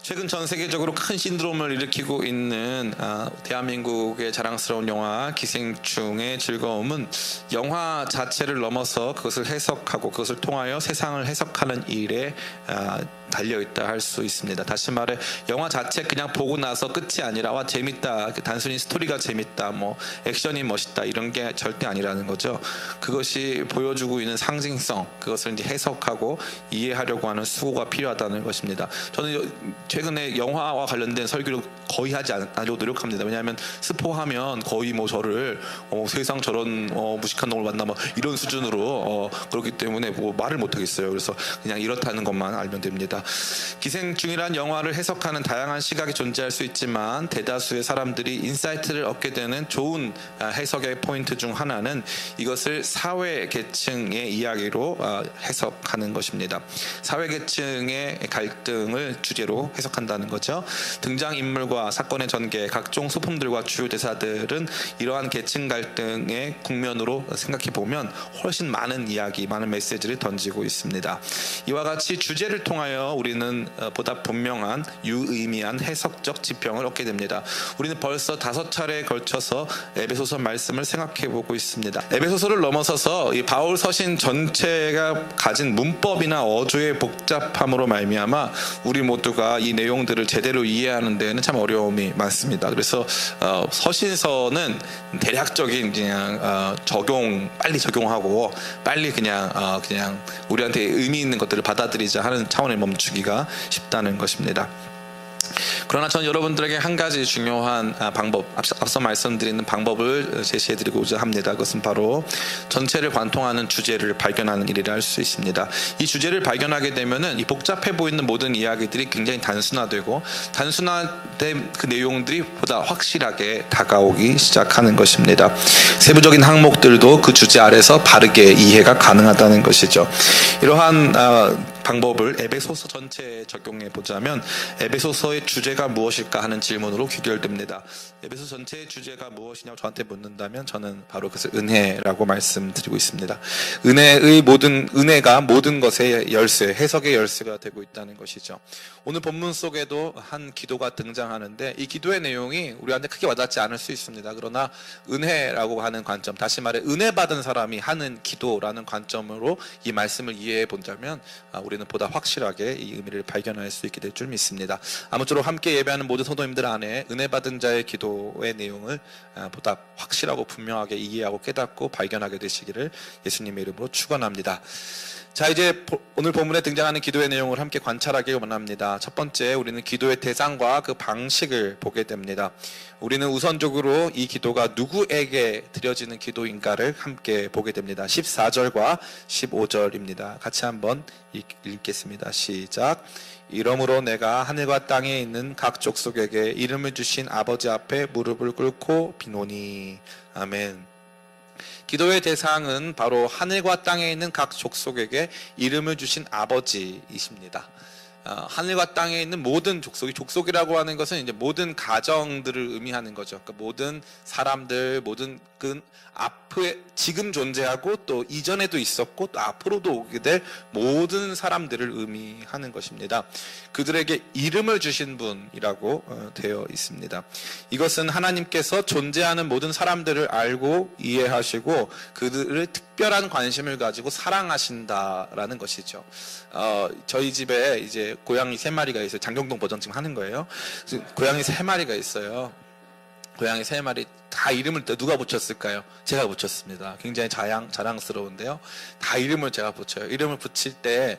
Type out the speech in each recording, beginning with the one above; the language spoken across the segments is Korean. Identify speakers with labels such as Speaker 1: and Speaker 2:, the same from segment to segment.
Speaker 1: 최근 전 세계적으로 큰 신드롬을 일으키고 있는 대한민국의 자랑스러운 영화 기생충의 즐거움은 영화 자체를 넘어서 그것을 해석하고 그것을 통하여 세상을 해석하는 일에 달려있다 할 수 있습니다. 다시 말해 영화 자체 그냥 보고 나서 끝이 아니라 와 재밌다, 단순히 스토리가 재밌다, 뭐 액션이 멋있다 이런 게 절대 아니라는 거죠. 그것이 보여주고 있는 상징성, 그것을 이제 해석하고 이해하려고 하는 수고가 필요하다는 것입니다. 저는 최근에 영화와 관련된 설교를 거의 하지 않으려고 노력합니다. 왜냐하면 스포하면 거의 뭐 저를 세상 저런 무식한 놈을 만나 뭐 이런 수준으로 그렇기 때문에 뭐 말을 못하겠어요. 그래서 그냥 이렇다는 것만 알면 됩니다. 기생충이란 영화를 해석하는 다양한 시각이 존재할 수 있지만 대다수의 사람들이 인사이트를 얻게 되는 좋은 해석의 포인트 중 하나는 이것을 사회 계층의 이야기로 해석하는 것입니다. 사회 계층의 갈등을 주제로 해석한다는 거죠. 등장인물과 사건의 전개, 각종 소품들과 주요 대사들은 이러한 계층 갈등의 국면으로 생각해 보면 훨씬 많은 이야기, 많은 메시지를 던지고 있습니다. 이와 같이 주제를 통하여 우리는 보다 분명한 유의미한 해석적 지평을 얻게 됩니다. 우리는 벌써 5차례에 걸쳐서 에베소서 말씀을 생각해 보고 있습니다. 에베소서를 넘어서서 이 바울 서신 전체가 가진 문법이나 어조의 복잡함으로 말미암아 우리 모두가 이 내용들을 제대로 이해하는 데에는 참 어려움이 많습니다. 그래서 서신서는 대략적인 그냥 빨리 적용하고 빨리 그냥 우리한테 의미 있는 것들을 받아들이자 하는 차원에 멈추기가 쉽다는 것입니다. 그러나 저는 여러분들에게 한 가지 중요한 방법, 앞서 말씀드리는 방법을 제시해드리고자 합니다. 그것은 바로 전체를 관통하는 주제를 발견하는 일이라 할 수 있습니다. 이 주제를 발견하게 되면은 이 복잡해 보이는 모든 이야기들이 굉장히 단순화되고 단순화된 그 내용들이 보다 확실하게 다가오기 시작하는 것입니다. 세부적인 항목들도 그 주제 아래서 바르게 이해가 가능하다는 것이죠. 이러한 방법을 에베소서 전체에 적용해 보자면 에베소서의 주제가 무엇일까 하는 질문으로 귀결됩니다. 에베소 전체의 주제가 무엇이냐고 저한테 묻는다면 저는 바로 그것을 은혜라고 말씀드리고 있습니다. 은혜가 모든 것의 열쇠, 해석의 열쇠가 되고 있다는 것이죠. 오늘 본문 속에도 한 기도가 등장하는데 이 기도의 내용이 우리한테 크게 와닿지 않을 수 있습니다. 그러나 은혜라고 하는 관점, 다시 말해 은혜 받은 사람이 하는 기도라는 관점으로 이 말씀을 이해해 본다면 우리는 보다 확실하게 이 의미를 발견할 수 있게 될 줄 믿습니다. 아무쪼록 함께 예배하는 모든 성도님들 안에 은혜 받은 자의 기도의 내용을 보다 확실하고 분명하게 이해하고 깨닫고 발견하게 되시기를 예수님의 이름으로 축원합니다. 자, 이제 오늘 본문에 등장하는 기도의 내용을 함께 관찰하기 원합니다. 첫 번째, 우리는 기도의 대상과 그 방식을 보게 됩니다. 우리는 우선적으로 이 기도가 누구에게 드려지는 기도인가를 함께 보게 됩니다. 14절과 15절입니다. 같이 한번 읽겠습니다. 시작. 이러므로 내가 하늘과 땅에 있는 각 족속에게 이름을 주신 아버지 앞에 무릎을 꿇고 비노니. 아멘. 기도의 대상은 바로 하늘과 땅에 있는 각 족속에게 이름을 주신 아버지이십니다. 하늘과 땅에 있는 모든 족속이라고 하는 것은 이제 모든 가정들을 의미하는 거죠. 그러니까 모든 사람들, 모든 앞에 지금 존재하고 또 이전에도 있었고 또 앞으로도 오게 될 모든 사람들을 의미하는 것입니다. 그들에게 이름을 주신 분이라고 되어 있습니다. 이것은 하나님께서 존재하는 모든 사람들을 알고 이해하시고 그들을 특별한 관심을 가지고 사랑하신다라는 것이죠. 저희 집에 이제 고양이 3마리가 있어요. 장경동 버전 지금 하는 거예요. 고양이 3마리가 있어요. 고양이 3마리 다 이름을 누가 붙였을까요? 제가 붙였습니다. 굉장히 자랑스러운데요. 다 이름을 제가 붙여요. 이름을 붙일 때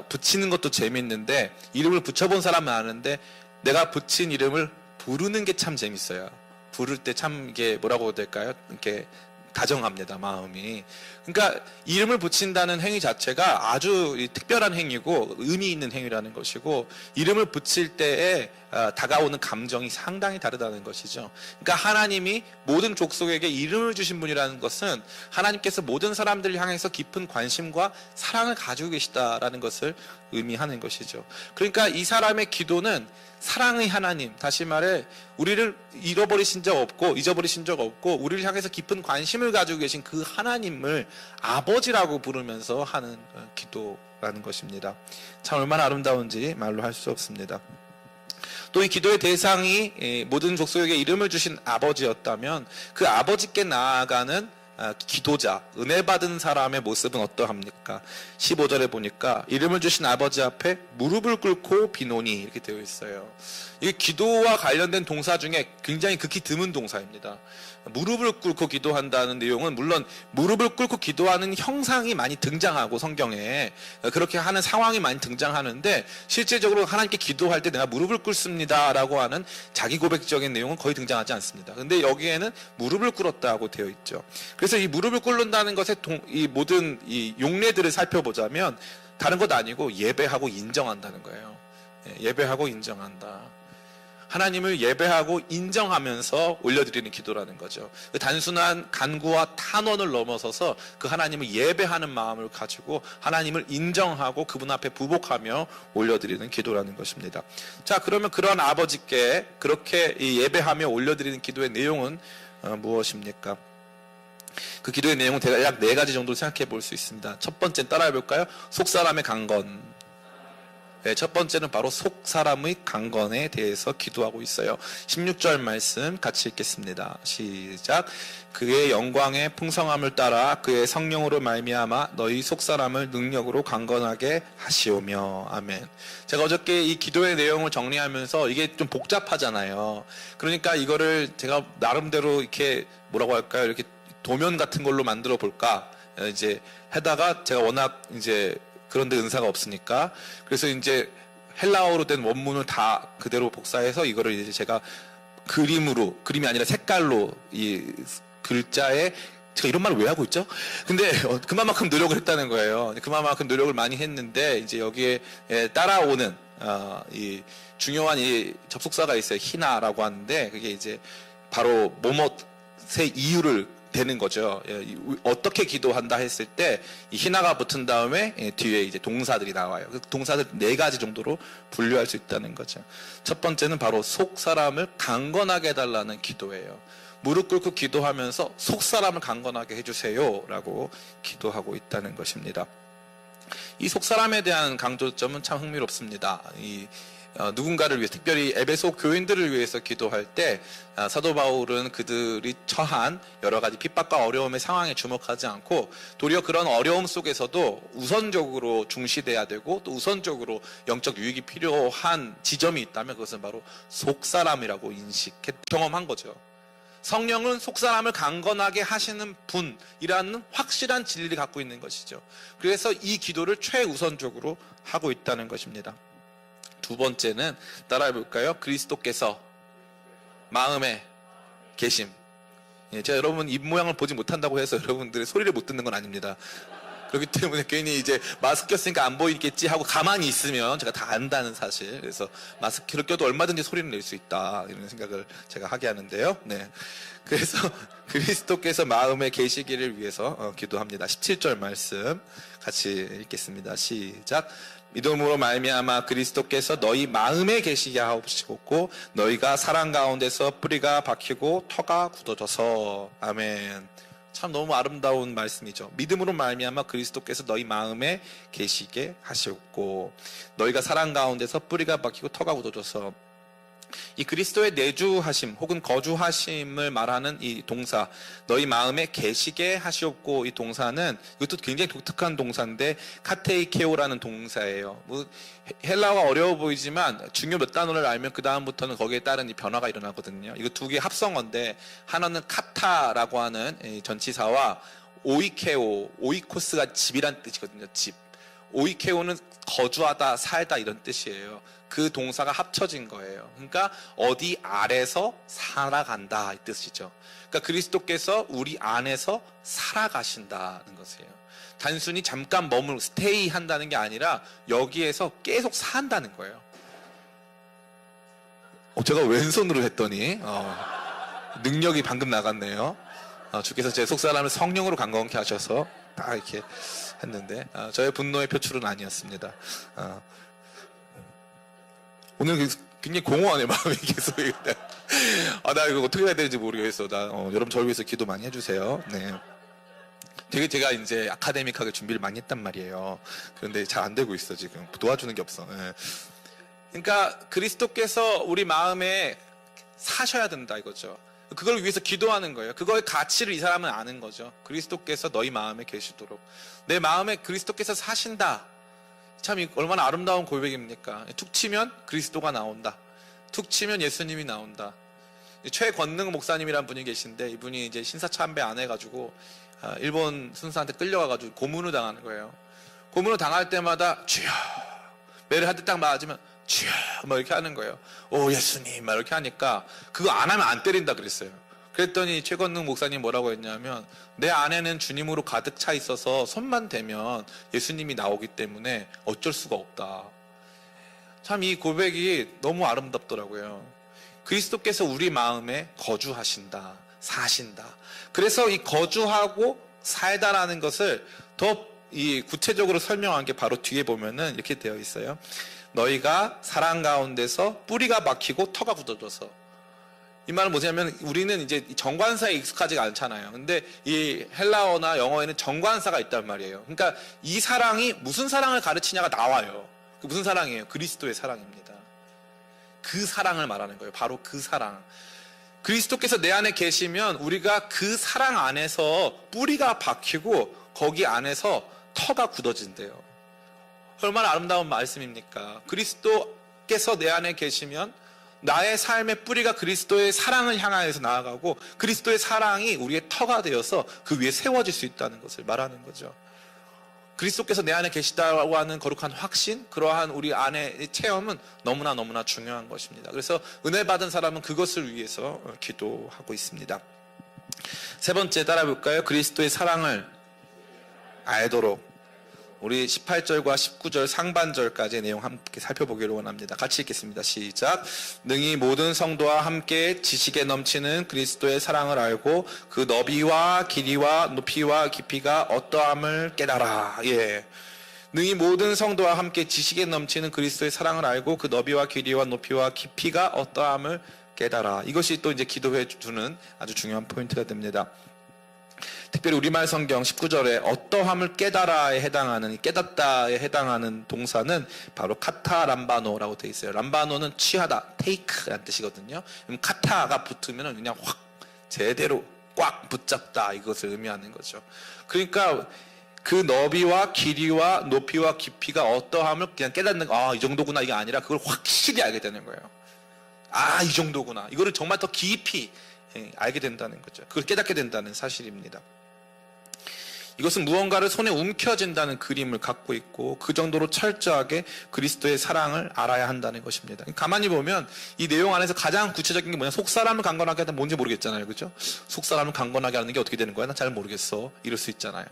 Speaker 1: 붙이는 것도 재밌는데 이름을 붙여본 사람은 아는데 내가 붙인 이름을 부르는 게 참 재밌어요. 부를 때 참 이게 뭐라고 해야 될까요? 이렇게 다정합니다, 마음이. 그러니까 이름을 붙인다는 행위 자체가 아주 특별한 행위고 의미 있는 행위라는 것이고 이름을 붙일 때에 다가오는 감정이 상당히 다르다는 것이죠. 그러니까 하나님이 모든 족속에게 이름을 주신 분이라는 것은 하나님께서 모든 사람들을 향해서 깊은 관심과 사랑을 가지고 계시다라는 것을 의미하는 것이죠. 그러니까 이 사람의 기도는 사랑의 하나님, 다시 말해 우리를 잊어버리신 적 없고 우리를 향해서 깊은 관심을 가지고 계신 그 하나님을 아버지라고 부르면서 하는 기도라는 것입니다. 참 얼마나 아름다운지 말로 할 수 없습니다. 또 이 기도의 대상이 모든 족속에게 이름을 주신 아버지였다면 그 아버지께 나아가는 기도자, 은혜 받은 사람의 모습은 어떠합니까? 15절에 보니까 이름을 주신 아버지 앞에 무릎을 꿇고 비노니 이렇게 되어 있어요. 이게 기도와 관련된 동사 중에 굉장히 극히 드문 동사입니다. 무릎을 꿇고 기도한다는 내용은 물론 무릎을 꿇고 기도하는 형상이 많이 등장하고 성경에 그렇게 하는 상황이 많이 등장하는데 실제적으로 하나님께 기도할 때 내가 무릎을 꿇습니다 라고 하는 자기 고백적인 내용은 거의 등장하지 않습니다. 근데 여기에는 무릎을 꿇었다고 되어 있죠. 그래서 이 무릎을 꿇는다는 것의 이 모든 이 용례들을 살펴보자면 다른 것 아니고 예배하고 인정한다는 거예요. 예배하고 인정한다. 하나님을 예배하고 인정하면서 올려드리는 기도라는 거죠. 그 단순한 간구와 탄원을 넘어서서 그 하나님을 예배하는 마음을 가지고 하나님을 인정하고 그분 앞에 부복하며 올려드리는 기도라는 것입니다. 자, 그러면 그런 아버지께 그렇게 예배하며 올려드리는 기도의 내용은 무엇입니까? 그 기도의 내용은 약 4가지 정도로 생각해 볼 수 있습니다. 첫 번째 따라해 볼까요? 속사람의 강건. 네, 첫 번째는 바로 속사람의 강건에 대해서 기도하고 있어요. 16절 말씀 같이 읽겠습니다. 시작. 그의 영광의 풍성함을 따라 그의 성령으로 말미암아 너희 속사람을 능력으로 강건하게 하시오며. 아멘. 제가 어저께 이 기도의 내용을 정리하면서 이게 좀 복잡하잖아요. 그러니까 이거를 제가 나름대로 이렇게 뭐라고 할까요? 이렇게 도면 같은 걸로 만들어 볼까? 이제 하다가 제가 워낙 이제 그런데 은사가 없으니까 그래서 이제 헬라어로 된 원문을 다 그대로 복사해서 이거를 이제 제가 그림이 아니라 색깔로 이 글자에 제가 이런 말을 왜 하고 있죠? 근데 그만큼 노력을 했다는 거예요. 그만큼 노력을 많이 했는데 이제 여기에 따라오는 이 중요한 이 접속사가 있어요. 히나라고 하는데 그게 이제 바로 뭐뭇의 이유를 되는 거죠. 어떻게 기도한다 했을 때 이 히나가 붙은 다음에 뒤에 이제 동사들이 나와요. 그 동사들 4가지 정도로 분류할 수 있다는 거죠. 첫 번째는 바로 속 사람을 강건하게 해달라는 기도예요. 무릎 꿇고 기도하면서 속 사람을 강건하게 해주세요라고 기도하고 있다는 것입니다. 이 속 사람에 대한 강조점은 참 흥미롭습니다. 누군가를 위해 특별히 에베소 교인들을 위해서 기도할 때 사도 바울은 그들이 처한 여러 가지 핍박과 어려움의 상황에 주목하지 않고 도리어 그런 어려움 속에서도 우선적으로 중시돼야 되고 또 우선적으로 영적 유익이 필요한 지점이 있다면 그것은 바로 속사람이라고 경험한 거죠. 성령은 속사람을 강건하게 하시는 분이라는 확실한 진리를 갖고 있는 것이죠. 그래서 이 기도를 최우선적으로 하고 있다는 것입니다. 두 번째는 따라해 볼까요? 그리스도께서 마음에 계심. 제가 여러분 입 모양을 보지 못한다고 해서 여러분들의 소리를 못 듣는 건 아닙니다. 그렇기 때문에 괜히 이제 마스크 꼈으니까 안 보이겠지 하고 가만히 있으면 제가 다 안다는 사실. 그래서 마스크를 껴도 얼마든지 소리를 낼 수 있다 이런 생각을 제가 하게 하는데요. 네. 그래서 그리스도께서 마음에 계시기를 위해서 기도합니다. 17절 말씀 같이 읽겠습니다. 시작. 믿음으로 말미암아 그리스도께서 너희 마음에 계시게 하옵시고 너희가 사랑 가운데서 뿌리가 박히고 터가 굳어져서. 아멘. 참 너무 아름다운 말씀이죠. 믿음으로 말미암아 그리스도께서 너희 마음에 계시게 하시옵고 너희가 사랑 가운데서 뿌리가 박히고 터가 굳어져서. 이 그리스도의 내주하심 혹은 거주하심을 말하는 이 동사 너희 마음에 계시게 하시옵고 이 동사는 이것도 굉장히 독특한 동사인데 카테이케오라는 동사예요. 헬라어가 어려워 보이지만 중요 몇 단어를 알면 그 다음부터는 거기에 따른 이 변화가 일어나거든요. 이거 두 개 합성어인데 하나는 카타라고 하는 전치사와 오이케오, 오이코스가 집이란 뜻이거든요. 집. 오이케오는 거주하다, 살다 이런 뜻이에요. 그 동사가 합쳐진 거예요. 그러니까 어디 아래서 살아간다 이 뜻이죠. 그러니까 그리스도께서 우리 안에서 살아가신다는 것이에요. 단순히 잠깐 스테이 한다는 게 아니라 여기에서 계속 산다는 거예요. 제가 왼손으로 했더니 능력이 방금 나갔네요. 주께서 제 속사람을 성령으로 강건케 하셔서 딱 이렇게 했는데 저의 분노의 표출은 아니었습니다. 오늘 굉장히 공허하네 마음이 계속. 나 이거 어떻게 해야 되는지 모르겠어. 여러분 저를 위해서 기도 많이 해주세요. 네. 되게 제가 이제 아카데믹하게 준비를 많이 했단 말이에요. 그런데 잘 안 되고 있어 지금. 도와주는 게 없어. 네. 그러니까 그리스도께서 우리 마음에 사셔야 된다 이거죠. 그걸 위해서 기도하는 거예요. 그거의 가치를 이 사람은 아는 거죠. 그리스도께서 너희 마음에 계시도록. 내 마음에 그리스도께서 사신다. 참 얼마나 아름다운 고백입니까? 툭 치면 그리스도가 나온다. 툭 치면 예수님이 나온다. 최권능 목사님이라는 분이 계신데, 이분이 이제 신사참배 안 해가지고 일본 순사한테 끌려가가지고 고문을 당하는 거예요. 고문을 당할 때마다 주여, 매를 한 대 딱 맞으면 주여 막 이렇게 하는 거예요. 오 예수님 막 이렇게 하니까 그거 안 하면 안 때린다 그랬어요. 그랬더니 최건능 목사님 뭐라고 했냐면, 내 안에는 주님으로 가득 차 있어서 손만 대면 예수님이 나오기 때문에 어쩔 수가 없다. 참 이 고백이 너무 아름답더라고요. 그리스도께서 우리 마음에 거주하신다, 사신다. 그래서 이 거주하고 살다라는 것을 더 이 구체적으로 설명한 게 바로 뒤에 보면은 이렇게 되어 있어요. 너희가 사랑 가운데서 뿌리가 박히고 터가 굳어져서. 이 말은 뭐냐면, 우리는 이제 정관사에 익숙하지가 않잖아요. 근데 이 헬라어나 영어에는 정관사가 있단 말이에요. 그러니까 이 사랑이 무슨 사랑을 가르치냐가 나와요. 그 무슨 사랑이에요? 그리스도의 사랑입니다. 그 사랑을 말하는 거예요. 바로 그 사랑. 그리스도께서 내 안에 계시면 우리가 그 사랑 안에서 뿌리가 박히고 거기 안에서 터가 굳어진대요. 얼마나 아름다운 말씀입니까? 그리스도께서 내 안에 계시면 나의 삶의 뿌리가 그리스도의 사랑을 향하여서 나아가고, 그리스도의 사랑이 우리의 터가 되어서 그 위에 세워질 수 있다는 것을 말하는 거죠. 그리스도께서 내 안에 계시다고 하는 거룩한 확신, 그러한 우리 안의 체험은 너무나 중요한 것입니다. 그래서 은혜 받은 사람은 그것을 위해서 기도하고 있습니다. 세 번째 따라 볼까요? 그리스도의 사랑을 알도록. 우리 18절과 19절 상반절까지의 내용 함께 살펴보기를 원합니다. 같이 읽겠습니다. 시작. 능히 모든 성도와 함께 지식에 넘치는 그리스도의 사랑을 알고 그 너비와 길이와 높이와 깊이가 어떠함을 깨달아. 예. 능히 모든 성도와 함께 지식에 넘치는 그리스도의 사랑을 알고 그 너비와 길이와 높이와 깊이가 어떠함을 깨달아. 이것이 또 이제 기도해 주는 아주 중요한 포인트가 됩니다. 특별히 우리말 성경 19절에 어떠함을 깨달아에 해당하는, 깨닫다에 해당하는 동사는 바로 카타 람바노라고 되어 있어요. 람바노는 취하다, 테이크라는 뜻이거든요. 그럼 카타가 붙으면 그냥 확 제대로 꽉 붙잡다, 이것을 의미하는 거죠. 그러니까 그 너비와 길이와 높이와 깊이가 어떠함을 그냥 깨닫는, 이 정도구나, 이게 아니라 그걸 확실히 알게 되는 거예요. 이 정도구나. 이거를 정말 더 깊이 알게 된다는 거죠. 그걸 깨닫게 된다는 사실입니다. 이것은 무언가를 손에 움켜쥔다는 그림을 갖고 있고, 그 정도로 철저하게 그리스도의 사랑을 알아야 한다는 것입니다. 가만히 보면 이 내용 안에서 가장 구체적인 게 뭐냐, 속사람을 강건하게 하다 뭔지 모르겠잖아요. 그죠? 속사람을 강건하게 하는 게 어떻게 되는 거야? 난 잘 모르겠어. 이럴 수 있잖아요.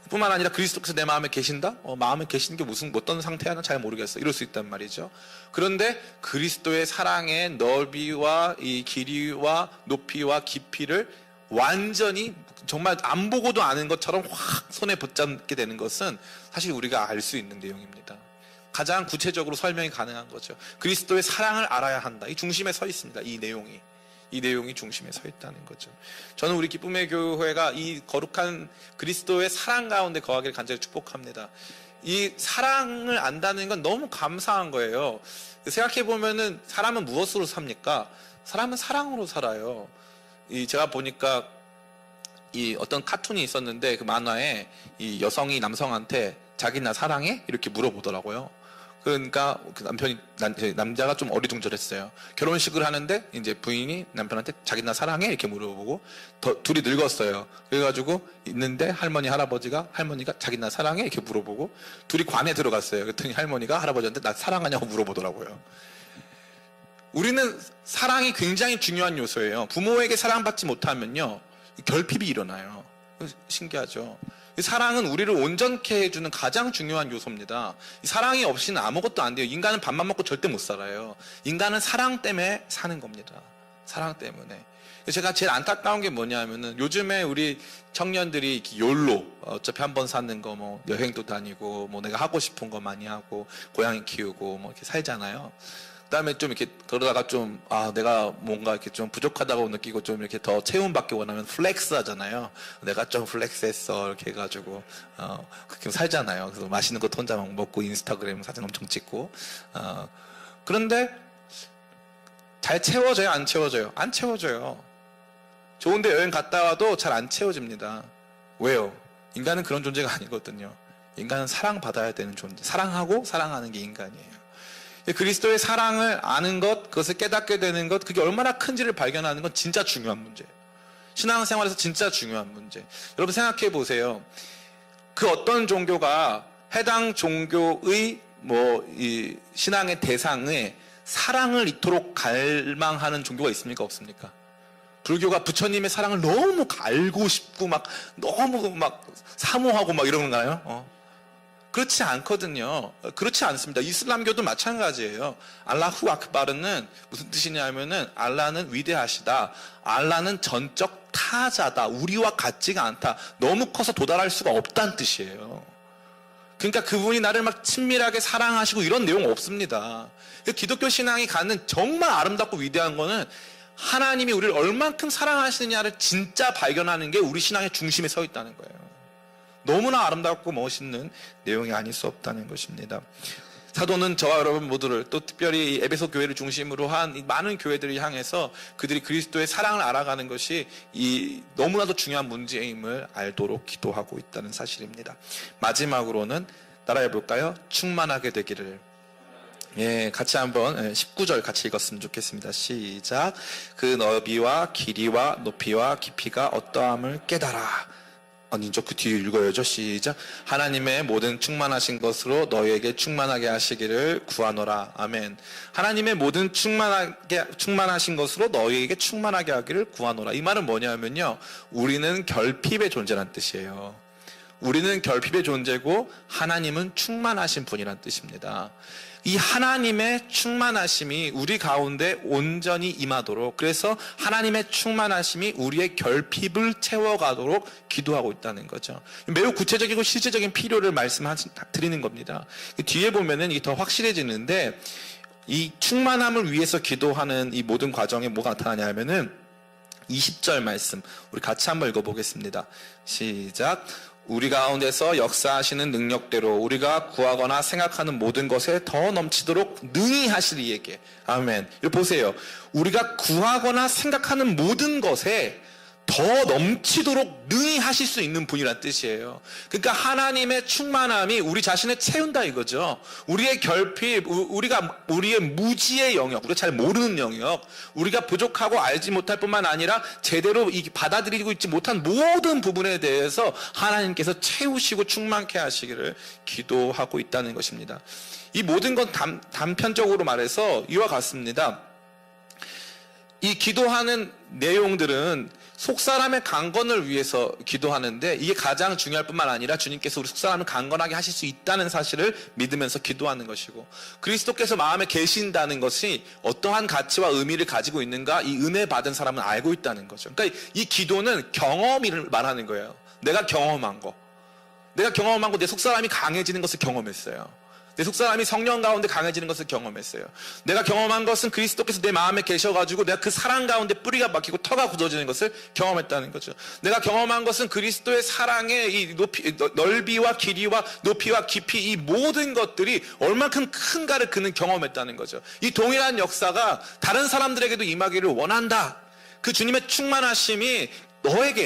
Speaker 1: 뿐만 아니라 그리스도께서 내 마음에 계신다? 마음에 계시는 게 어떤 상태야? 난 잘 모르겠어. 이럴 수 있단 말이죠. 그런데 그리스도의 사랑의 넓이와 이 길이와 높이와 깊이를 완전히 정말 안 보고도 아는 것처럼 확 손에 붙잡게 되는 것은 사실 우리가 알 수 있는 내용입니다. 가장 구체적으로 설명이 가능한 거죠. 그리스도의 사랑을 알아야 한다. 이 중심에 서 있습니다. 이 내용이 중심에 서 있다는 거죠. 저는 우리 기쁨의 교회가 이 거룩한 그리스도의 사랑 가운데 거하기를 간절히 축복합니다. 이 사랑을 안다는 건 너무 감사한 거예요. 생각해보면은 사람은 무엇으로 삽니까? 사람은 사랑으로 살아요. 제가 보니까 이 어떤 카툰이 있었는데, 그 만화에 이 여성이 남성한테 자기 나 사랑해? 이렇게 물어보더라고요. 그러니까 그 남자가 좀 어리둥절했어요. 결혼식을 하는데 이제 부인이 남편한테 자기 나 사랑해? 이렇게 물어보고, 둘이 늙었어요. 그래가지고 있는데 할머니가 자기 나 사랑해? 이렇게 물어보고, 둘이 관에 들어갔어요. 그랬더니 할머니가 할아버지한테 나 사랑하냐고 물어보더라고요. 우리는 사랑이 굉장히 중요한 요소예요. 부모에게 사랑받지 못하면요, 결핍이 일어나요. 신기하죠. 사랑은 우리를 온전케 해주는 가장 중요한 요소입니다. 사랑이 없이는 아무것도 안 돼요. 인간은 밥만 먹고 절대 못 살아요. 인간은 사랑 때문에 사는 겁니다. 사랑 때문에. 제가 제일 안타까운 게 뭐냐면은, 요즘에 우리 청년들이 욜로, 어차피 한 번 사는 거, 뭐 여행도 다니고, 뭐 내가 하고 싶은 거 많이 하고, 고양이 키우고, 뭐 이렇게 살잖아요. 그다음에 좀 이렇게 그러다가 좀 내가 뭔가 이렇게 좀 부족하다고 느끼고 좀 이렇게 더 체온받기 원하면 플렉스 하잖아요. 내가 좀 플렉스했어 이렇게 해가지고 그렇게 살잖아요. 그래서 맛있는 거 혼자 막 먹고 인스타그램 사진 엄청 찍고 그런데 잘 채워져요? 안 채워져요? 안 채워져요. 좋은데 여행 갔다 와도 잘 안 채워집니다. 왜요? 인간은 그런 존재가 아니거든요. 인간은 사랑받아야 되는 존재. 사랑하고 사랑하는 게 인간이에요. 그리스도의 사랑을 아는 것, 그것을 깨닫게 되는 것, 그게 얼마나 큰지를 발견하는 건 진짜 중요한 문제예요. 신앙생활에서 진짜 중요한 문제. 여러분 생각해 보세요. 그 어떤 종교가 해당 종교의 이 신앙의 대상에 사랑을 이토록 갈망하는 종교가 있습니까? 없습니까? 불교가 부처님의 사랑을 너무 알고 싶고 너무 사모하고 이러는가요? 그렇지 않거든요. 그렇지 않습니다. 이슬람교도 마찬가지예요. 알라후 아크바르는 무슨 뜻이냐면은 알라는 위대하시다. 알라는 전적 타자다. 우리와 같지가 않다. 너무 커서 도달할 수가 없다는 뜻이에요. 그러니까 그분이 나를 친밀하게 사랑하시고 이런 내용 없습니다. 기독교 신앙이 갖는 정말 아름답고 위대한 거는 하나님이 우리를 얼만큼 사랑하시느냐를 진짜 발견하는 게 우리 신앙의 중심에 서 있다는 거예요. 너무나 아름답고 멋있는 내용이 아닐 수 없다는 것입니다. 사도는 저와 여러분 모두를, 또 특별히 에베소 교회를 중심으로 한 이 많은 교회들을 향해서 그들이 그리스도의 사랑을 알아가는 것이 이 너무나도 중요한 문제임을 알도록 기도하고 있다는 사실입니다. 마지막으로는 따라해 볼까요? 충만하게 되기를. 같이 한번 19절 같이 읽었으면 좋겠습니다. 시작. 그 너비와 길이와 높이와 깊이가 어떠함을 깨달아. 아니죠. 그 뒤에 읽어야죠. 시작. 하나님의 모든 충만하신 것으로 너희에게 충만하게 하시기를 구하노라. 아멘. 하나님의 모든 충만하신 것으로 너희에게 충만하게 하기를 구하노라. 이 말은 뭐냐면요, 우리는 결핍의 존재란 뜻이에요. 우리는 결핍의 존재고 하나님은 충만하신 분이란 뜻입니다. 이 하나님의 충만하심이 우리 가운데 온전히 임하도록, 그래서 하나님의 충만하심이 우리의 결핍을 채워가도록 기도하고 있다는 거죠. 매우 구체적이고 실제적인 필요를 드리는 겁니다. 뒤에 보면은 이게 더 확실해지는데, 이 충만함을 위해서 기도하는 이 모든 과정에 뭐가 나타나냐면은 20절 말씀 우리 같이 한번 읽어보겠습니다. 시작. 우리 가운데서 역사하시는 능력대로 우리가 구하거나 생각하는 모든 것에 더 넘치도록 능히 하실 이에게. 아멘. 이거 보세요. 우리가 구하거나 생각하는 모든 것에 더 넘치도록 능히 하실 수 있는 분이란 뜻이에요. 그러니까 하나님의 충만함이 우리 자신을 채운다 이거죠. 우리의 결핍, 우리의 무지의 영역, 우리가 잘 모르는 영역, 우리가 부족하고 알지 못할 뿐만 아니라 제대로 받아들이고 있지 못한 모든 부분에 대해서 하나님께서 채우시고 충만케 하시기를 기도하고 있다는 것입니다. 이 모든 건 단편적으로 말해서 이와 같습니다. 이 기도하는 내용들은 속사람의 강건을 위해서 기도하는데, 이게 가장 중요할 뿐만 아니라 주님께서 우리 속사람을 강건하게 하실 수 있다는 사실을 믿으면서 기도하는 것이고, 그리스도께서 마음에 계신다는 것이 어떠한 가치와 의미를 가지고 있는가, 이 은혜 받은 사람은 알고 있다는 거죠. 그러니까 이 기도는 경험을 말하는 거예요. 내가 경험한 거, 내 속사람이 강해지는 것을 경험했어요. 내 속사람이 성령 가운데 강해지는 것을 경험했어요. 내가 경험한 것은 그리스도께서 내 마음에 계셔가지고 내가 그 사랑 가운데 뿌리가 박히고 터가 굳어지는 것을 경험했다는 거죠. 내가 경험한 것은 그리스도의 사랑의 이 넓이와 길이와 높이와 깊이, 이 모든 것들이 얼만큼 큰가를 그는 경험했다는 거죠. 이 동일한 역사가 다른 사람들에게도 임하기를 원한다. 그 주님의 충만하심이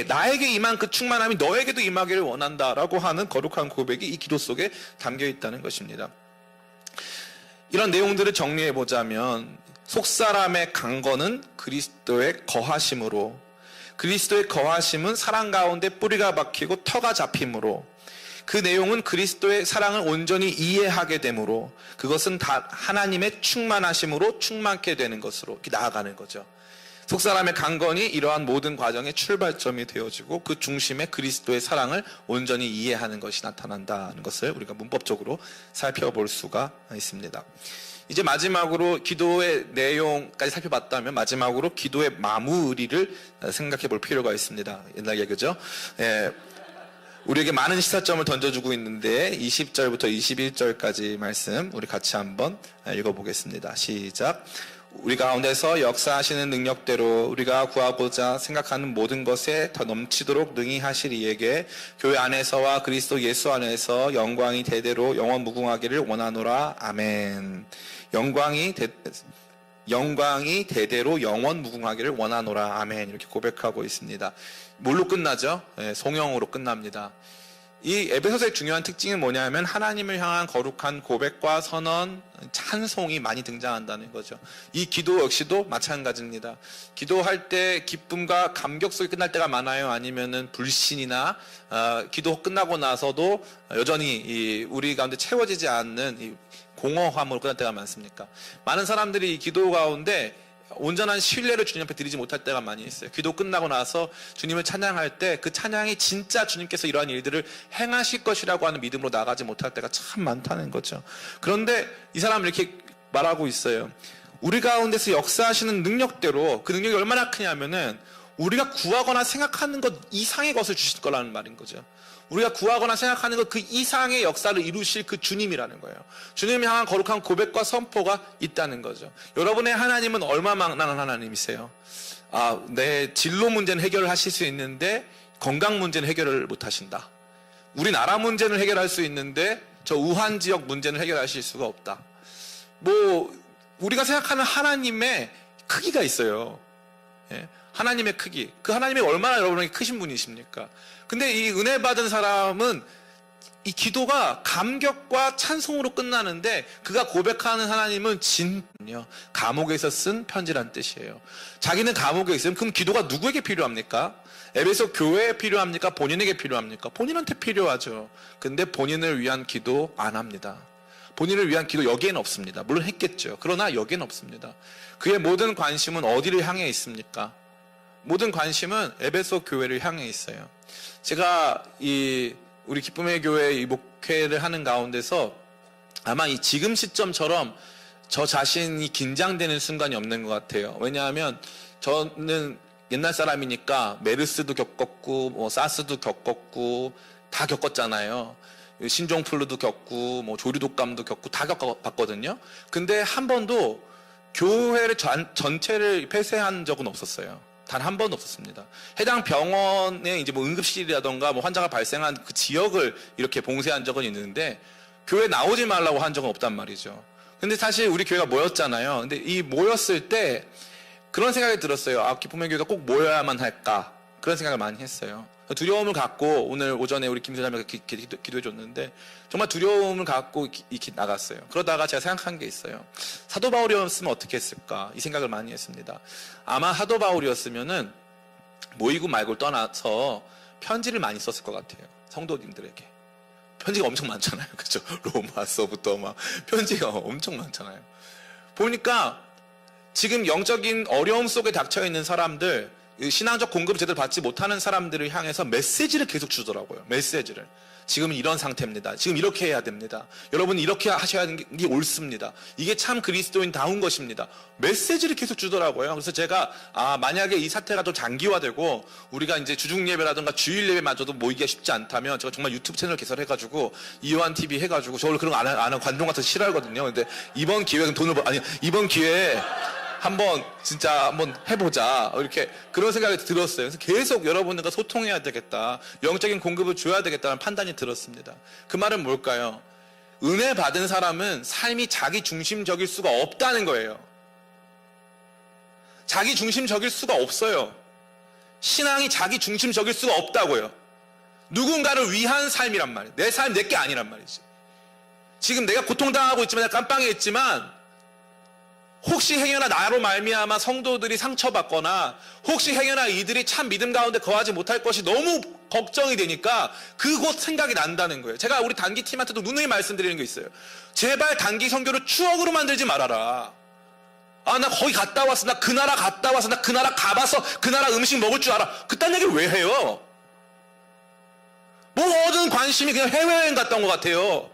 Speaker 1: 나에게 임한 그 충만함이 너에게도 임하기를 원한다라고 하는 거룩한 고백이 이 기도 속에 담겨 있다는 것입니다. 이런 내용들을 정리해 보자면, 속사람의 강건은 그리스도의 거하심으로, 그리스도의 거하심은 사랑 가운데 뿌리가 박히고 터가 잡힘으로, 그 내용은 그리스도의 사랑을 온전히 이해하게 되므로, 그것은 다 하나님의 충만하심으로 충만케 되는 것으로 이렇게 나아가는 거죠. 속사람의 강건이 이러한 모든 과정의 출발점이 되어지고, 그 중심에 그리스도의 사랑을 온전히 이해하는 것이 나타난다는 것을 우리가 문법적으로 살펴볼 수가 있습니다. 이제 마지막으로 기도의 내용까지 살펴봤다면, 마지막으로 기도의 마무리를 생각해 볼 필요가 있습니다. 옛날 얘기죠. 우리에게 많은 시사점을 던져주고 있는데 20절부터 21절까지 말씀 우리 같이 한번 읽어보겠습니다. 시작. 우리 가운데서 역사하시는 능력대로 우리가 구하고자 생각하는 모든 것에 더 넘치도록 능히 하실 이에게 교회 안에서와 그리스도 예수 안에서 영광이 대대로 영원 무궁하기를 원하노라. 아멘. 영광이 대대로 영원 무궁하기를 원하노라. 아멘. 이렇게 고백하고 있습니다. 뭘로 끝나죠? 송영으로 끝납니다. 이 에베소서의 중요한 특징은 뭐냐면 하나님을 향한 거룩한 고백과 선언, 찬송이 많이 등장한다는 거죠. 이 기도 역시도 마찬가지입니다. 기도할 때 기쁨과 감격 속에 끝날 때가 많아요? 아니면은 불신이나 기도 끝나고 나서도 여전히 우리 가운데 채워지지 않는 이 공허함으로 끝날 때가 많습니까? 많은 사람들이 이 기도 가운데 온전한 신뢰를 주님 앞에 드리지 못할 때가 많이 있어요. 기도 끝나고 나서 주님을 찬양할 때 그 찬양이 진짜 주님께서 이러한 일들을 행하실 것이라고 하는 믿음으로 나가지 못할 때가 참 많다는 거죠. 그런데 이 사람은 이렇게 말하고 있어요. 우리 가운데서 역사하시는 능력대로, 그 능력이 얼마나 크냐면은 우리가 구하거나 생각하는 것 이상의 것을 주실 거라는 말인 거죠. 우리가 구하거나 생각하는 것 그 이상의 역사를 이루실 그 주님이라는 거예요. 주님을 향한 거룩한 고백과 선포가 있다는 거죠. 여러분의 하나님은 얼마만한 하나님이세요? 내 진로 문제는 해결을 하실 수 있는데 건강 문제는 해결을 못 하신다. 우리나라 문제는 해결할 수 있는데 저 우한 지역 문제는 해결하실 수가 없다. 우리가 생각하는 하나님의 크기가 있어요. 하나님의 크기, 그 하나님이 얼마나 여러분에게 크신 분이십니까? 근데 이 은혜 받은 사람은 이 기도가 감격과 찬송으로 끝나는데 그가 고백하는 하나님은 감옥에서 쓴 편지란 뜻이에요. 자기는 감옥에 있으면 그럼 기도가 누구에게 필요합니까? 에베소 교회에 필요합니까? 본인에게 필요합니까? 본인한테 필요하죠. 근데 본인을 위한 기도 안 합니다. 본인을 위한 기도 여기에는 없습니다. 물론 했겠죠. 그러나 여기에는 없습니다. 그의 모든 관심은 어디를 향해 있습니까? 모든 관심은 에베소 교회를 향해 있어요. 제가 우리 기쁨의 교회 이 목회를 하는 가운데서 아마 이 지금 시점처럼 저 자신이 긴장되는 순간이 없는 것 같아요. 왜냐하면 저는 옛날 사람이니까 메르스도 겪었고 사스도 겪었고 다 겪었잖아요. 신종플루도 겪고 조류독감도 겪고 다 겪어봤거든요. 근데 한 번도 교회를 전체를 폐쇄한 적은 없었어요. 단 한 번도 없었습니다. 해당 병원에 이제 응급실이라던가 환자가 발생한 그 지역을 이렇게 봉쇄한 적은 있는데 교회 나오지 말라고 한 적은 없단 말이죠. 근데 사실 우리 교회가 모였잖아요. 근데 이 모였을 때 그런 생각이 들었어요. 기쁨의 교회가 꼭 모여야만 할까? 그런 생각을 많이 했어요. 두려움을 갖고 오늘 오전에 우리 김수장님이 기도해 줬는데 정말 두려움을 갖고 나갔어요. 그러다가 제가 생각한 게 있어요. 사도 바울이었으면 어떻게 했을까? 이 생각을 많이 했습니다. 아마 사도 바울이었으면은 모이고 말고를 떠나서 편지를 많이 썼을 것 같아요. 성도님들에게. 편지가 엄청 많잖아요. 그죠? 로마서부터 편지가 엄청 많잖아요. 보니까 지금 영적인 어려움 속에 닥쳐 있는 사람들, 신앙적 공급을 제대로 받지 못하는 사람들을 향해서 메시지를 계속 주더라고요. 메시지를. 지금은 이런 상태입니다. 지금 이렇게 해야 됩니다. 여러분 이렇게 하셔야 하는 게 옳습니다. 이게 참 그리스도인다운 것입니다. 메시지를 계속 주더라고요. 그래서 제가 만약에 이 사태가 좀 장기화되고 우리가 이제 주중 예배라든가 주일 예배마저도 모이기가 쉽지 않다면 제가 정말 유튜브 채널 개설해가지고 이요한 TV 해가지고 저를 그런 거 안 하는 관종 같은 거 싫어하거든요. 근데 이번 기회는 이번 기회에 한번 해보자 이렇게 그런 생각이 들었어요. 그래서 계속 여러분들과 소통해야 되겠다, 영적인 공급을 줘야 되겠다는 판단이 들었습니다. 그 말은 뭘까요? 은혜 받은 사람은 삶이 자기 중심적일 수가 없다는 거예요. 자기 중심적일 수가 없어요. 신앙이 자기 중심적일 수가 없다고요. 누군가를 위한 삶이란 말이에요. 내 삶 내게 아니란 말이지. 지금 내가 고통당하고 있지만 내가 깜빵에 있지만 혹시 행여나 나로 말미암아 성도들이 상처받거나 혹시 행여나 이들이 참 믿음 가운데 거하지 못할 것이 너무 걱정이 되니까 그곳 생각이 난다는 거예요. 제가 우리 단기 팀한테도 누누이 말씀드리는 게 있어요. 제발 단기 선교를 추억으로 만들지 말아라. 나 거기 갔다 왔어. 나 그 나라 갔다 왔어. 나 그 나라 가봐서 그 나라 음식 먹을 줄 알아. 그딴 얘기를 왜 해요? 모든 관심이 그냥 해외여행 갔다 온 것 같아요.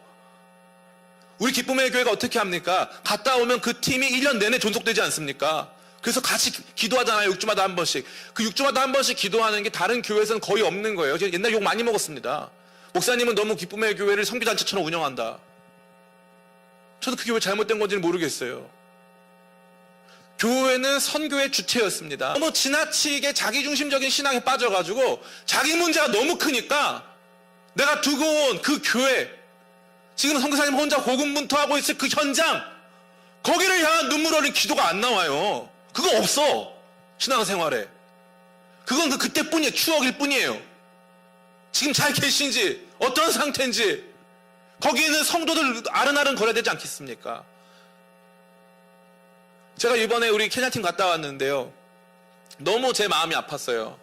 Speaker 1: 우리 기쁨의 교회가 어떻게 합니까? 갔다 오면 그 팀이 1년 내내 존속되지 않습니까? 그래서 같이 기도하잖아요. 6주마다 한 번씩. 그 6주마다 한 번씩 기도하는 게 다른 교회에서는 거의 없는 거예요. 제가 옛날에 욕 많이 먹었습니다. 목사님은 너무 기쁨의 교회를 선교단체처럼 운영한다. 저도 그 교회 잘못된 건지는 모르겠어요. 교회는 선교의 주체였습니다. 너무 지나치게 자기중심적인 신앙에 빠져가지고 자기 문제가 너무 크니까 내가 두고 온 그 교회, 지금 선교사님 혼자 고군분투하고 있을 그 현장, 거기를 향한 눈물 흘린 기도가 안 나와요. 그거 없어, 신앙생활에. 그건 그때뿐이에요. 추억일 뿐이에요. 지금 잘 계신지 어떤 상태인지 거기에는 성도들 아른아른 거려야 되지 않겠습니까? 제가 이번에 우리 케냐팀 갔다 왔는데요, 너무 제 마음이 아팠어요.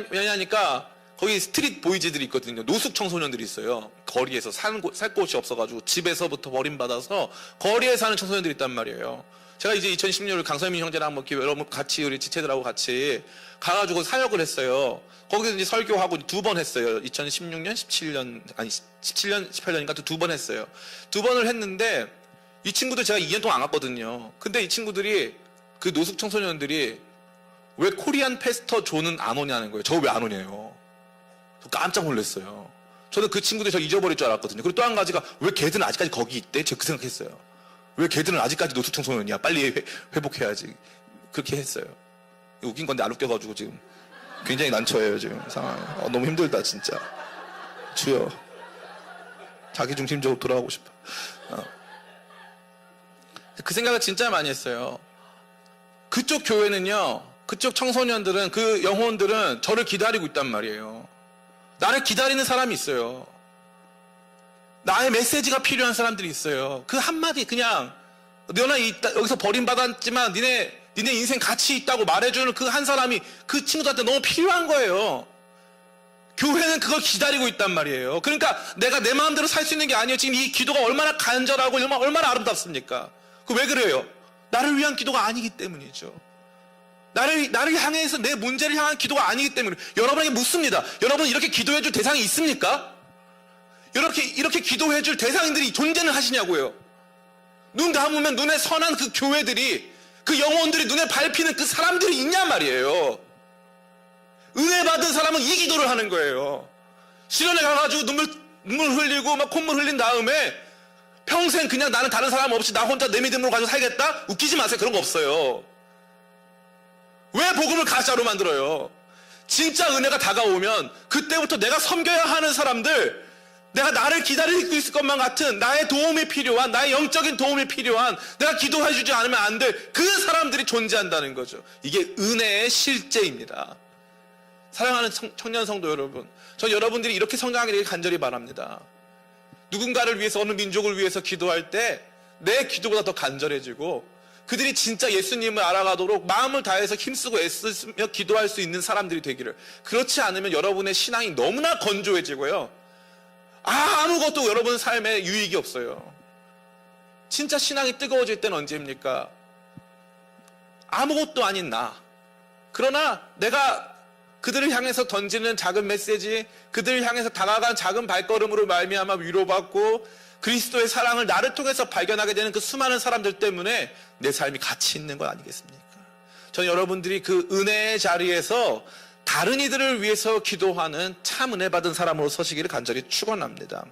Speaker 1: 왜냐하니까 거기 스트릿 보이즈들이 있거든요. 노숙 청소년들이 있어요. 거리에서 살 곳이 없어가지고 집에서부터 버림받아서 거리에 사는 청소년들이 있단 말이에요. 제가 이제 2016년 강서민 형제랑 한번 여러분 같이 우리 지체들하고 같이 가가지고 사역을 했어요. 거기서 이제 설교하고 2번 했어요. 2016년, 17년, 18년인가 두 번 했어요. 2번을 했는데 이 친구들 제가 2년 동안 안 갔거든요. 근데 이 친구들이, 그 노숙 청소년들이 왜 코리안 패스터 존은 안 오냐는 거예요. 저 왜 안 오냐요. 저 깜짝 놀랐어요. 저는 그 친구들이 저 잊어버릴 줄 알았거든요. 그리고 또 한 가지가, 왜 걔들은 아직까지 거기 있대? 제가 그 생각했어요. 왜 걔들은 아직까지 노숙 청소년이야? 빨리 회복해야지. 그렇게 했어요. 웃긴 건데 안 웃겨가지고 지금 굉장히 난처해요, 지금 상황이. 너무 힘들다, 진짜. 주여, 자기중심적으로 돌아가고 싶어. 그 생각을 진짜 많이 했어요. 그쪽 교회는요, 그쪽 청소년들은, 그 영혼들은 저를 기다리고 있단 말이에요. 나를 기다리는 사람이 있어요. 나의 메시지가 필요한 사람들이 있어요. 그 한마디, 그냥 너나 여기서 버림받았지만 니네 인생 가치 있다고 말해주는 그 한 사람이 그 친구들한테 너무 필요한 거예요. 교회는 그걸 기다리고 있단 말이에요. 그러니까 내가 내 마음대로 살 수 있는 게 아니에요. 지금 이 기도가 얼마나 간절하고 얼마나 아름답습니까? 왜 그래요? 나를 위한 기도가 아니기 때문이죠. 나를 향해서 내 문제를 향한 기도가 아니기 때문에. 여러분에게 묻습니다. 여러분 이렇게 기도해줄 대상이 있습니까? 이렇게 기도해줄 대상들이 존재는 하시냐고요. 눈 감으면 눈에 선한 그 교회들이, 그 영혼들이 눈에 밟히는 그 사람들이 있냔 말이에요. 은혜 받은 사람은 이 기도를 하는 거예요. 실현에 가가지고 눈물 흘리고 막 콧물 흘린 다음에 평생 그냥 나는 다른 사람 없이 나 혼자 내 믿음으로 가지고 살겠다? 웃기지 마세요. 그런 거 없어요. 왜 복음을 가짜로 만들어요? 진짜 은혜가 다가오면 그때부터 내가 섬겨야 하는 사람들, 내가 나를 기다리고 있을 것만 같은, 나의 도움이 필요한, 나의 영적인 도움이 필요한, 내가 기도해주지 않으면 안 될 그 사람들이 존재한다는 거죠. 이게 은혜의 실제입니다. 사랑하는 청년 성도 여러분, 전 여러분들이 이렇게 성장하기를 간절히 바랍니다. 누군가를 위해서, 어느 민족을 위해서 기도할 때 내 기도보다 더 간절해지고, 그들이 진짜 예수님을 알아가도록 마음을 다해서 힘쓰고 애쓰며 기도할 수 있는 사람들이 되기를. 그렇지 않으면 여러분의 신앙이 너무나 건조해지고요, 아무것도 여러분 삶에 유익이 없어요. 진짜 신앙이 뜨거워질 때는 언제입니까? 아무것도 아닌 나, 그러나 내가 그들을 향해서 던지는 작은 메시지, 그들을 향해서 다가간 작은 발걸음으로 말미암아 위로받고 그리스도의 사랑을 나를 통해서 발견하게 되는 그 수많은 사람들 때문에 내 삶이 가치 있는 것 아니겠습니까? 저는 여러분들이 그 은혜의 자리에서 다른 이들을 위해서 기도하는 참 은혜 받은 사람으로 서시기를 간절히 축원합니다.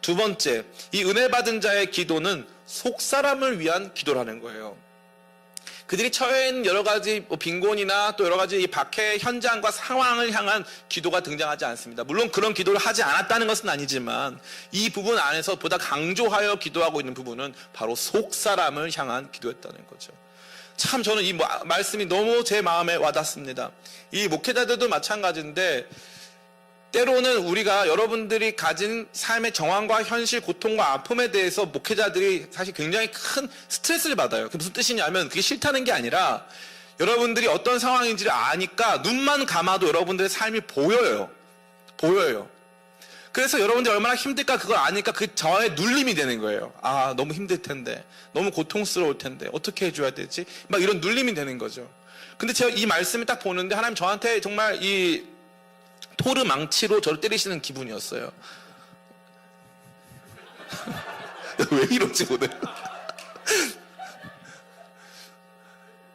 Speaker 1: 두 번째, 이 은혜 받은 자의 기도는 속 사람을 위한 기도라는 거예요. 그들이 처해 있는 여러 가지 빈곤이나 또 여러 가지 이 박해 현장과 상황을 향한 기도가 등장하지 않습니다. 물론 그런 기도를 하지 않았다는 것은 아니지만 이 부분 안에서 보다 강조하여 기도하고 있는 부분은 바로 속 사람을 향한 기도였다는 거죠. 참 저는 이 말씀이 너무 제 마음에 와닿습니다. 이 목회자들도 마찬가지인데, 때로는 우리가 여러분들이 가진 삶의 정황과 현실, 고통과 아픔에 대해서 목회자들이 사실 굉장히 큰 스트레스를 받아요. 그게 무슨 뜻이냐면, 그게 싫다는 게 아니라 여러분들이 어떤 상황인지를 아니까 눈만 감아도 여러분들의 삶이 보여요. 그래서 여러분들이 얼마나 힘들까 그걸 아니까 그 저의 눌림이 되는 거예요. 너무 힘들 텐데, 너무 고통스러울 텐데 어떻게 해줘야 되지? 막 이런 눌림이 되는 거죠. 근데 제가 이 말씀을 딱 보는데 하나님 저한테 정말 이 토르 망치로 저를 때리시는 기분이었어요. 왜 이러지 오늘?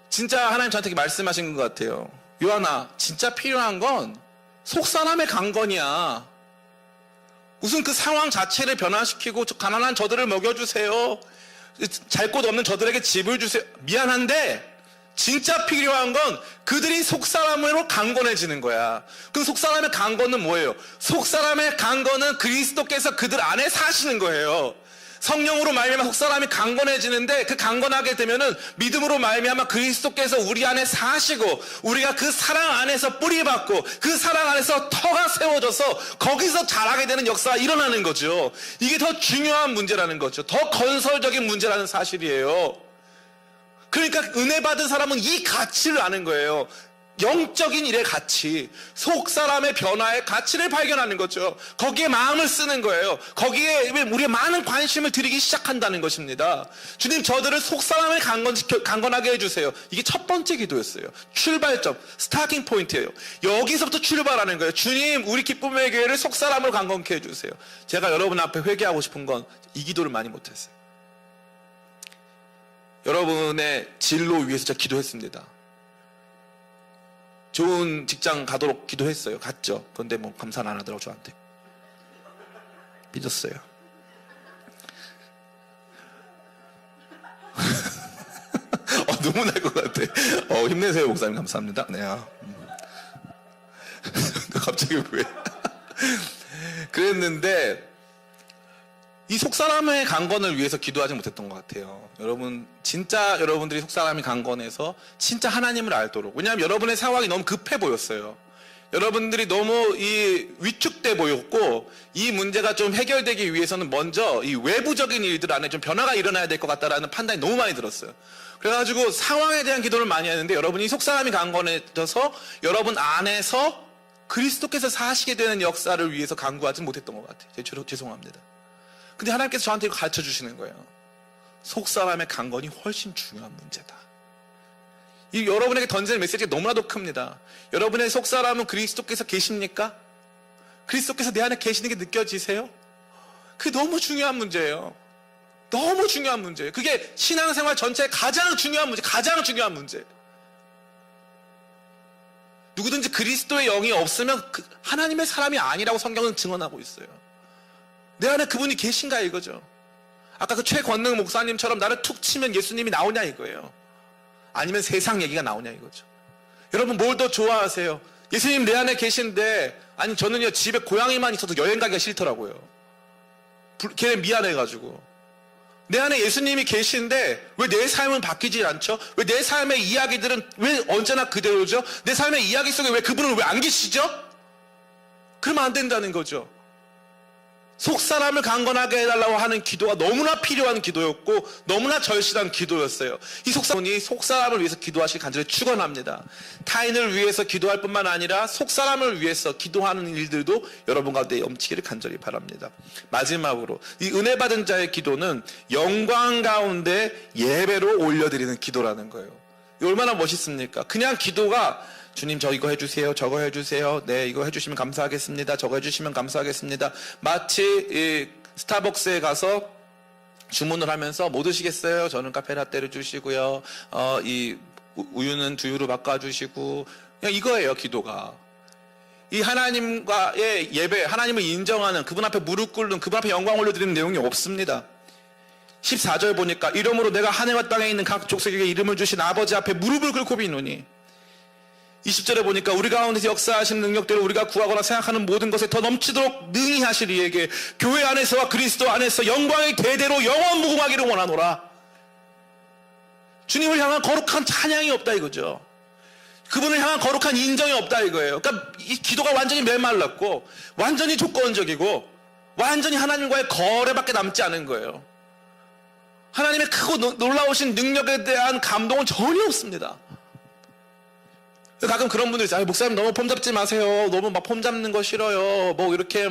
Speaker 1: 진짜 하나님 저한테 말씀하신 것 같아요. 요한아, 진짜 필요한 건 속사람의 강건이야. 무슨 그 상황 자체를 변화시키고 가난한 저들을 먹여주세요, 잘 곳 없는 저들에게 집을 주세요, 미안한데 진짜 필요한 건 그들이 속사람으로 강건해지는 거야. 그 속사람의 강건은 뭐예요? 속사람의 강건은 그리스도께서 그들 안에 사시는 거예요. 성령으로 말미암아 속사람이 강건해지는데, 그 강건하게 되면은 믿음으로 말미암아 그리스도께서 우리 안에 사시고, 우리가 그 사랑 안에서 뿌리받고 그 사랑 안에서 터가 세워져서 거기서 자라게 되는 역사가 일어나는 거죠. 이게 더 중요한 문제라는 거죠. 더 건설적인 문제라는 사실이에요. 그러니까 은혜 받은 사람은 이 가치를 아는 거예요. 영적인 일의 가치, 속사람의 변화의 가치를 발견하는 거죠. 거기에 마음을 쓰는 거예요. 거기에 우리의 많은 관심을 들이기 시작한다는 것입니다. 주님, 저들을 속사람을 강건하게 해주세요. 이게 첫 번째 기도였어요. 출발점, 스타팅 포인트예요. 여기서부터 출발하는 거예요. 주님, 우리 기쁨의 교회를 속사람으로 강건케 해주세요. 제가 여러분 앞에 회개하고 싶은 건 이 기도를 많이 못했어요. 여러분의 진로 위해서 제가 기도했습니다. 좋은 직장 가도록 기도했어요. 갔죠. 그런데 뭐 감사는 안 하더라고 저한테. 삐졌어요. 눈물 날 것 같아. 힘내세요 목사님. 감사합니다. 네. 갑자기 왜? 그랬는데 이 속사람의 강건을 위해서 기도하지 못했던 것 같아요. 여러분, 진짜 여러분들이 속사람이 강건해서 진짜 하나님을 알도록. 왜냐하면 여러분의 상황이 너무 급해 보였어요. 여러분들이 너무 위축돼 보였고, 이 문제가 좀 해결되기 위해서는 먼저 이 외부적인 일들 안에 좀 변화가 일어나야 될 것 같다라는 판단이 너무 많이 들었어요. 그래가지고 상황에 대한 기도를 많이 했는데, 여러분이 속사람이 강건해져서 여러분 안에서 그리스도께서 사시게 되는 역사를 위해서 간구하지 못했던 것 같아요. 죄송합니다. 근데 하나님께서 저한테 이거 가르쳐 주시는 거예요. 속사람의 강건이 훨씬 중요한 문제다. 이 여러분에게 던지는 메시지가 너무나도 큽니다. 여러분의 속사람은 그리스도께서 계십니까? 그리스도께서 내 안에 계시는 게 느껴지세요? 그게 너무 중요한 문제예요. 너무 중요한 문제예요. 그게 신앙생활 전체의 가장 중요한 문제, 가장 중요한 문제. 누구든지 그리스도의 영이 없으면 하나님의 사람이 아니라고 성경은 증언하고 있어요. 내 안에 그분이 계신가 이거죠. 아까 그 최권능 목사님처럼 나를 툭 치면 예수님이 나오냐 이거예요. 아니면 세상 얘기가 나오냐 이거죠. 여러분, 뭘 더 좋아하세요? 예수님 내 안에 계신데, 아니 저는요 집에 고양이만 있어도 여행 가기가 싫더라고요. 걔네 미안해가지고. 내 안에 예수님이 계신데 왜 내 삶은 바뀌지 않죠? 왜 내 삶의 이야기들은 왜 언제나 그대로죠? 내 삶의 이야기 속에 왜 그분은 왜 안 계시죠? 그러면 안 된다는 거죠. 속사람을 강건하게 해달라고 하는 기도가 너무나 필요한 기도였고 너무나 절실한 기도였어요. 이 속사람이 속사람을 위해서 기도하시길 간절히 축원합니다. 타인을 위해서 기도할 뿐만 아니라 속사람을 위해서 기도하는 일들도 여러분 가운데 넘치기를 간절히 바랍니다. 마지막으로 이 은혜 받은 자의 기도는 영광 가운데 예배로 올려드리는 기도라는 거예요. 얼마나 멋있습니까? 그냥 기도가 주님 저 이거 해주세요, 저거 해주세요, 네 이거 해주시면 감사하겠습니다, 저거 해주시면 감사하겠습니다. 마치 스타벅스에 가서 주문을 하면서 뭐 드시겠어요? 저는 카페라떼를 주시고요, 이 우유는 두유로 바꿔주시고, 그냥 이거예요. 기도가 이 하나님과의 예배, 하나님을 인정하는, 그분 앞에 무릎 꿇는, 그분 앞에 영광 올려드리는 내용이 없습니다. 14절 보니까 이러므로 내가 하늘과 땅에 있는 각 족속에게 이름을 주신 아버지 앞에 무릎을 꿇고 비노니, 20절에 보니까 우리 가운데서 역사하시는 능력대로 우리가 구하거나 생각하는 모든 것에 더 넘치도록 능히 하실 이에게 교회 안에서와 그리스도 안에서 영광이 대대로 영원 무궁하기를 원하노라. 주님을 향한 거룩한 찬양이 없다 이거죠. 그분을 향한 거룩한 인정이 없다 이거예요. 그러니까 이 기도가 완전히 메말랐고 완전히 조건적이고 완전히 하나님과의 거래밖에 남지 않은 거예요. 하나님의 크고 놀라우신 능력에 대한 감동은 전혀 없습니다. 가끔 그런 분들이 있어요. 목사님 너무 폼 잡지 마세요. 너무 막 폼 잡는 거 싫어요. 뭐 이렇게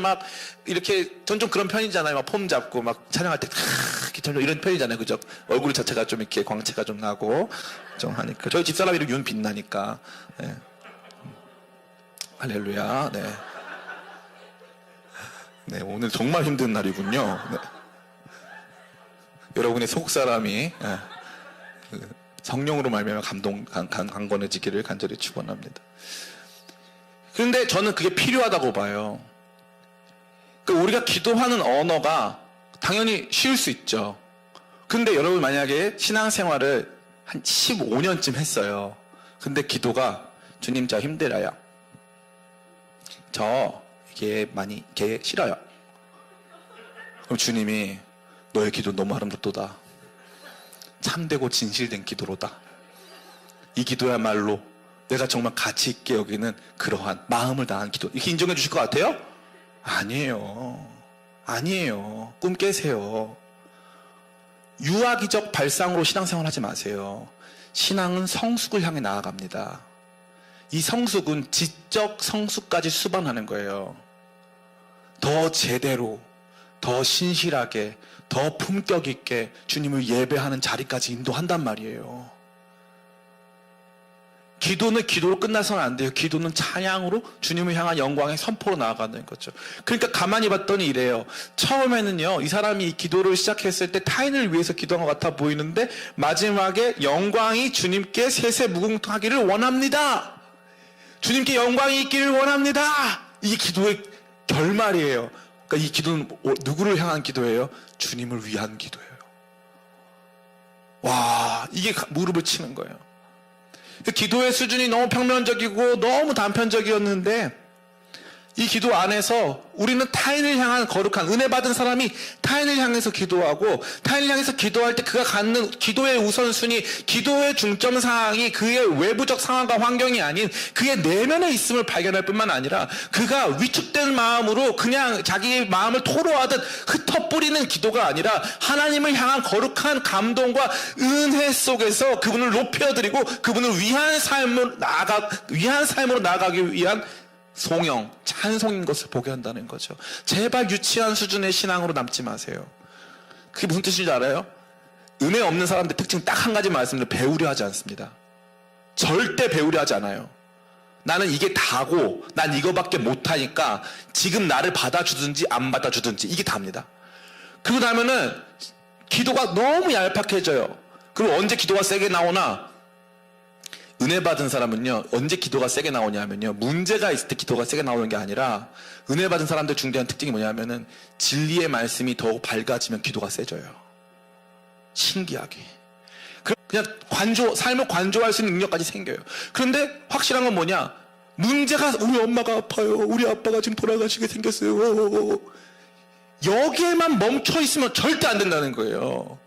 Speaker 1: 전 좀 그런 편이잖아요. 막 폼 잡고 막 촬영할 때 좀 이런 편이잖아요. 그죠? 얼굴 자체가 좀 이렇게 광채가 좀 나고 좀 하니까. 저희 집사람 이름 윤 빛나니까. 네. 할렐루야. 네. 네, 오늘 정말 힘든 날이군요. 네. 여러분의 속사람이 성령으로 말미암아 강건해지기를 간절히 축원합니다. 그런데 저는 그게 필요하다고 봐요. 그러니까 우리가 기도하는 언어가 당연히 쉬울 수 있죠. 근데 여러분 만약에 신앙생활을
Speaker 2: 한 15년쯤 했어요. 근데 기도가 주님 저 힘들어요. 저 이게 많이 이게 싫어요. 그럼 주님이 너의 기도 너무 아름답도다. 참되고 진실된 기도로다. 이 기도야말로 내가 정말 가치 있게 여기는 그러한 마음을 다한 기도. 이렇게 인정해 주실 것 같아요? 아니에요. 아니에요. 꿈 깨세요. 유아기적 발상으로 신앙생활 하지 마세요. 신앙은 성숙을 향해 나아갑니다. 이 성숙은 지적 성숙까지 수반하는 거예요. 더 제대로, 더 신실하게, 더 품격 있게 주님을 예배하는 자리까지 인도한단 말이에요. 기도는 기도로 끝나서는 안 돼요. 기도는 찬양으로 주님을 향한 영광의 선포로 나아가는 거죠. 그러니까 가만히 봤더니 이래요. 처음에는요, 이 사람이 이 기도를 시작했을 때 타인을 위해서 기도한 것 같아 보이는데 마지막에 영광이 주님께 세세무궁하기를 원합니다. 주님께 영광이 있기를 원합니다. 이게 기도의 결말이에요. 그러니까 이 기도는 누구를 향한 기도예요? 주님을 위한 기도예요. 와, 이게 무릎을 치는 거예요. 기도의 수준이 너무 평면적이고 너무 단편적이었는데 이 기도 안에서 우리는 타인을 향한 거룩한 은혜 받은 사람이 타인을 향해서 기도하고 타인을 향해서 기도할 때 그가 갖는 기도의 우선순위, 기도의 중점사항이 그의 외부적 상황과 환경이 아닌 그의 내면에 있음을 발견할 뿐만 아니라 그가 위축된 마음으로 그냥 자기 마음을 토로하듯 흩어뿌리는 기도가 아니라 하나님을 향한 거룩한 감동과 은혜 속에서 그분을 높여드리고 그분을 위한 삶으로 나아가기 위한 송영, 찬송인 것을 보게 한다는 거죠. 제발 유치한 수준의 신앙으로 남지 마세요. 그게 무슨 뜻인지 알아요? 은혜 없는 사람들 특징 딱 한 가지 말씀드려, 배우려 하지 않습니다. 절대 배우려 하지 않아요. 나는 이게 다고 난 이거밖에 못하니까 지금 나를 받아주든지 안 받아주든지 이게 답니다. 그러고 나면은 기도가 너무 얄팍해져요. 그리고 언제 기도가 세게 나오나? 은혜 받은 사람은요, 언제 기도가 세게 나오냐면요, 문제가 있을 때 기도가 세게 나오는 게 아니라, 은혜 받은 사람들 중대한 특징이 뭐냐면은, 진리의 말씀이 더욱 밝아지면 기도가 세져요. 신기하게. 그냥 삶을 관조할 수 있는 능력까지 생겨요. 그런데 확실한 건 뭐냐? 문제가, 우리 엄마가 아파요. 우리 아빠가 지금 돌아가시게 생겼어요. 여기에만 멈춰 있으면 절대 안 된다는 거예요.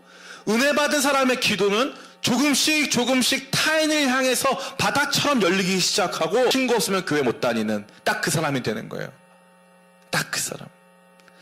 Speaker 2: 은혜 받은 사람의 기도는 조금씩 타인을 향해서 바다처럼 열리기 시작하고 친구 없으면 교회 못 다니는 딱 그 사람이 되는 거예요. 딱 그 사람.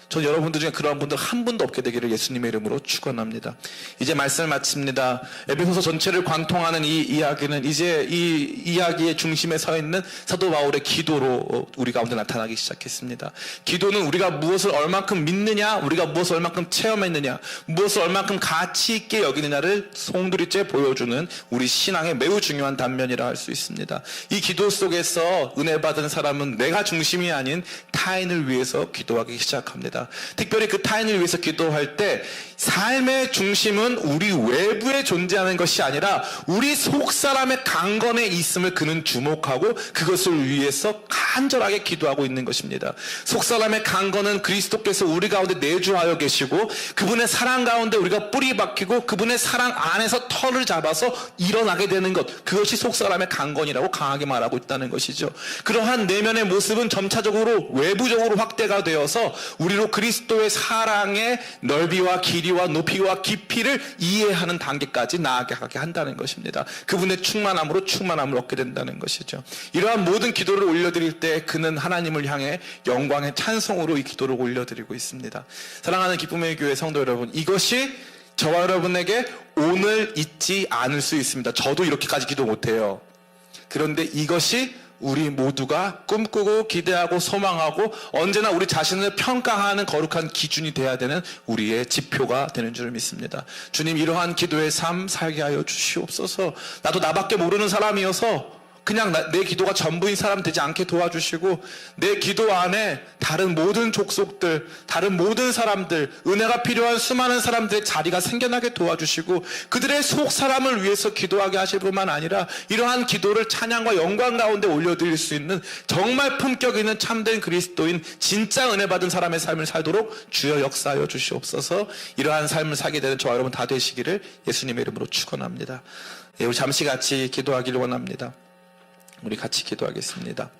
Speaker 2: 전 여러분들 중에 그런 분들 한 분도 없게 되기를 예수님의 이름으로 축원합니다. 이제 말씀을 마칩니다. 에베소서 전체를 관통하는 이 이야기는 이제 이 이야기의 중심에 서 있는 사도 바울의 기도로 우리 가운데 나타나기 시작했습니다. 기도는 우리가 무엇을 얼만큼 믿느냐, 우리가 무엇을 얼만큼 체험했느냐, 무엇을 얼만큼 가치 있게 여기느냐를 송두리째 보여주는 우리 신앙의 매우 중요한 단면이라 할 수 있습니다. 이 기도 속에서 은혜 받은 사람은 내가 중심이 아닌 타인을 위해서 기도하기 시작합니다. 특별히 그 타인을 위해서 기도할 때 삶의 중심은 우리 외부에 존재하는 것이 아니라 우리 속사람의 강건에 있음을 그는 주목하고 그것을 위해서 간절하게 기도하고 있는 것입니다. 속사람의 강건은 그리스도께서 우리 가운데 내주하여 계시고 그분의 사랑 가운데 우리가 뿌리 박히고 그분의 사랑 안에서 털을 잡아서 일어나게 되는 것, 그것이 속사람의 강건이라고 강하게 말하고 있다는 것이죠. 그러한 내면의 모습은 점차적으로 외부적으로 확대가 되어서 우리로 그리스도의 사랑의 넓이와 길이와 높이와 깊이를 이해하는 단계까지 나아가게 한다는 것입니다. 그분의 충만함으로 충만함을 얻게 된다는 것이죠. 이러한 모든 기도를 올려드릴 때 그는 하나님을 향해 영광의 찬송으로 이 기도를 올려드리고 있습니다. 사랑하는 기쁨의 교회 성도 여러분, 이것이 저와 여러분에게 오늘 잊지 않을 수 있습니다. 저도 이렇게까지 기도 못해요. 그런데 이것이 우리 모두가 꿈꾸고 기대하고 소망하고 언제나 우리 자신을 평가하는 거룩한 기준이 돼야 되는 우리의 지표가 되는 줄 믿습니다. 주님, 이러한 기도의 삶 살게 하여 주시옵소서. 나도 나밖에 모르는 사람이어서 그냥 내 기도가 전부인 사람 되지 않게 도와주시고 내 기도 안에 다른 모든 족속들, 다른 모든 사람들, 은혜가 필요한 수많은 사람들의 자리가 생겨나게 도와주시고 그들의 속 사람을 위해서 기도하게 하실 뿐만 아니라 이러한 기도를 찬양과 영광 가운데 올려드릴 수 있는 정말 품격 있는 참된 그리스도인 진짜 은혜 받은 사람의 삶을 살도록 주여 역사하여 주시옵소서. 이러한 삶을 살게 되는 저와 여러분 다 되시기를 예수님의 이름으로 축원합니다. 우리 잠시 같이 기도하기를 원합니다. 우리 같이 기도하겠습니다.